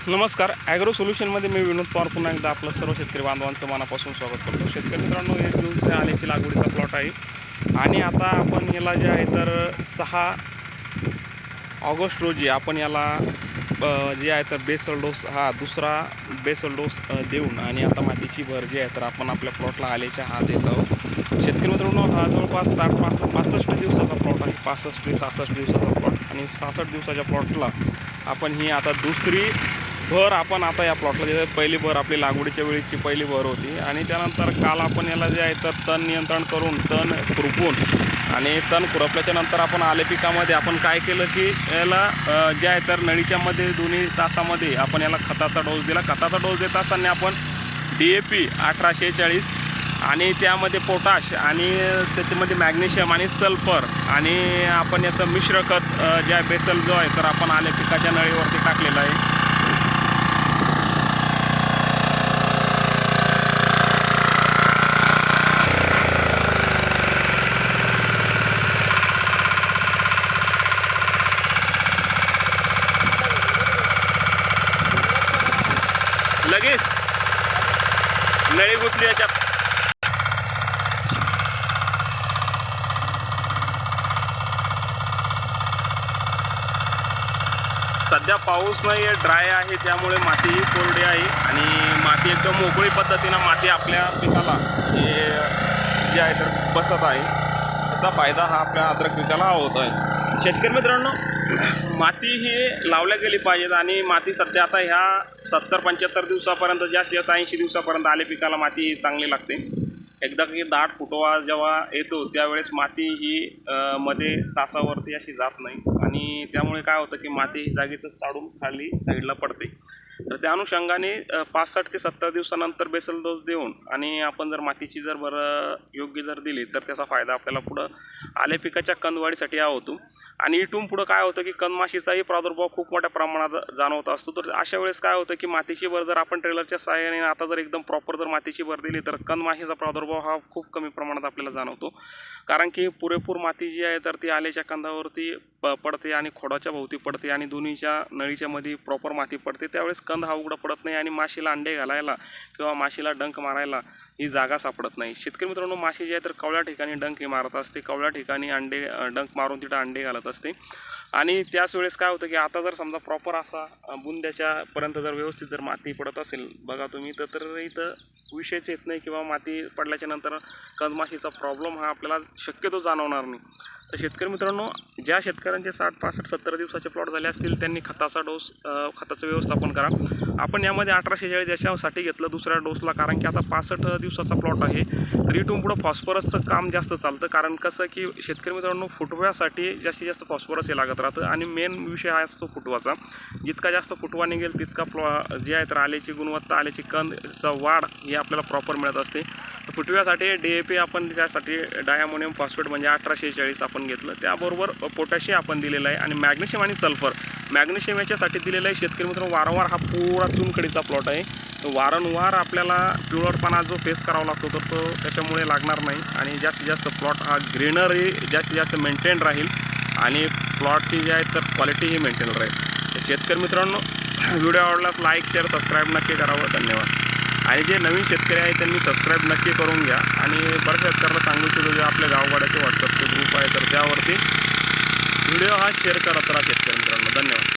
नमस्कार. ॲग्रो सोल्युशनमध्ये मी विनोद पवार पुन्हा एकदा आपलं सर्व शेतकरी बांधवांचं मनापासून स्वागत करतो. शेतकरी मित्रांनो, हे जूनच्या आल्याची लागवडीचा प्लॉट आहे आणि आता आपण याला जे आहे तर 6 ऑगस्ट रोजी आपण याला जे आहे तर बेसल डोस दुसरा बेसल डोस देऊन आणि आता मातीची भर जी आहे तर आपण आपल्या प्लॉटला आल्याच्या हात देत आहोत. शेतकरी मित्रांनो, हा जवळपास 65 दिवसाचा प्लॉट आहे. 65 ते 66 दिवसाचा प्लॉट आणि 66 दिवसाच्या प्लॉटला आपण ही आता दुसरी भर आपण आता या प्लॉटला देतो. पहिली भर आपली लागवडीच्या वेळीची पहिली भर होती आणि त्यानंतर काल आपण याला जे आहे तर तण नियंत्रण करून तण खुरपून आणि तण खुरपल्याच्या नंतर आपण आले पिकामध्ये आपण काय केलं की याला जे आहे तर नळीच्यामध्ये दोन्ही तासामध्ये आपण याला खताचा डोस दिला. खताचा डोस देत असताना आपण DAP 1840 आणि त्यामध्ये पोटॅश आणि त्याच्यामध्ये मॅग्नेशियम आणि सल्फर आणि आपण याचं मिश्र खत जे आहे बेसल जो आहे तर आपण आले पिकाच्या नळीवरती टाकलेलं आहे. लगेच नळी गुंतली याच्यात. सध्या पाऊस नाही आहे, ड्राय आहे, त्यामुळे माती ही कोरडी आहे आणि माती एकदम मोकळी पद्धतीनं माती आपल्या पिकाला जे आहे तर बसत आहे. त्याचा फायदा हा आपल्या अद्रक पिकाला होत आहे. शेतकरी मित्रांनो, माती ही लावल्या गेली पाहिजेत आणि माती सध्या आता ह्या 70-75 दिवसापर्यंत जास्तीत जास्त 80 दिवसापर्यंत आले पिकाला माती चांगली लागते. एकदा की दाट फुटवा जेव्हा येतो त्यावेळेस माती ही मध्ये तासावरती अशी जात नाही आणि त्यामुळे काय होतं की माती जागेतच ताडून खाली साईडला पडते. तर त्या अनुषंगाने 65 ते 70 दिवसानंतर बेसल डोस देऊन आणि आपण जर मातीची जर बरं योग्य जर दिली तर त्याचा फायदा आपल्याला पुढं आल्या पिकाच्या कंदवाढीसाठी हा होतो. आणि इथून पुढं काय होतं की कंदमाशीचाही प्रादुर्भाव खूप मोठ्या प्रमाणात जाणवत असतो. तर अशा वेळेस काय होतं की मातीची भर जर आपण ट्रेलरच्या सहाय्याने आता जर एकदम प्रॉपर जर मातीची भर दिली तर कंदमाशीचा प्रादुर्भाव हा खूप कमी प्रमाणात आपल्याला जाणवतो. कारण की पुरेपूर माती जी आहे तर ती आल्याच्या कंदावरती पडते आणि खोडाच्या भोवती पडते आणि दोन्हीच्या नळीच्या मध्ये प्रॉपर माती पडते. त्यावेळेस कंद हा उघडा पडत नाही आणि माशीला अंडे घालायला किंवा माशीला डंक मारायला ही जागा सापडत नाही. शेतकरी मित्रांनो, माशी जी आहे तर कवळ्या ठिकाणी डंक ही मारत असते, कवळ्या ठिकाणी अंडे डंक मारून तिथं अंडे घालत असते. आणि त्याच वेळेस काय होतं की आता जर समजा प्रॉपर असा बुंद्याच्यापर्यंत जर व्यवस्थित जर माती पडत असेल बघा तुम्ही तर इथं विषयच येत नाही किंवा माती पडल्याच्या नंतर कंदमाशीचा प्रॉब्लेम हा आपल्याला शक्यतो जाणवणार नाही. तर शेतकरी मित्रांनो, ज्या शेतकऱ्यांचे 60, 65, 70 दिवसाचे प्लॉट झाले असतील त्यांनी खताचा डोस खताचं व्यवस्थापन करा. आपण यामध्ये 1840 याच्यासाठी घेतलं दुसऱ्या डोसला, कारण की आता 65 दिवसाचा प्लॉट आहे. तर इथून पुढं फॉस्फरसचं काम जास्त चालतं. कारण कसं की शेतकरी मित्रांनो, फुटव्यासाठी जास्तीत जास्त फॉस्फरस हे लागत राहतं आणि मेन विषय हा असतो फुटवाचा. जितका जास्त फुटवा निघेल तितका जे आहे तर आल्याची गुणवत्ता, आल्याची कंदचा वाढ ही आपल्याला प्रॉपर मिळत असते. फुटव्यासाठी DAP आपण त्यासाठी डायमोनियम फॉस्फेट म्हणजे 1840 आपण घेतलं. त्याबरोबर पोटॅशियम आपण दिलेलं आहे आणि मॅग्नेशियम आणि सल्फर. मॅग्नेशियम याच्यासाठी दिलेलं आहे. शेतकरी मित्रांनो, वारंवार हा पुरा चुनखडीचा प्लॉट आहे. वारंवार आपल्याला पिवळटपणा जो फेस करावा लागतो तर तो त्याच्यामुळे लागणार नाही आणि जास्तीत जास्त प्लॉट हा ग्रीनरी जास्तीत जास्त मेंटेन राहील आणि प्लॉटची जी आहे तर क्वालिटी ही मेंटेन राहील. शेतकरी मित्रांनो, व्हिडिओ आवडल्यास लाईक, शेअर, सबस्क्राईब नक्की करावं. धन्यवाद. आणि जे नवीन शेतकरी आहेत त्यांनी सबस्क्राईब नक्की करून घ्या आणि बऱ्याच शेतकऱ्यांना सांगू इच्छितो जे आपल्या गावगाड्याचे व्हॉट्सअपचे ग्रुप आहे तर त्यावरती व्हिडिओ हा शेअर करत राहा शेतकरी मित्रांनो. धन्यवाद.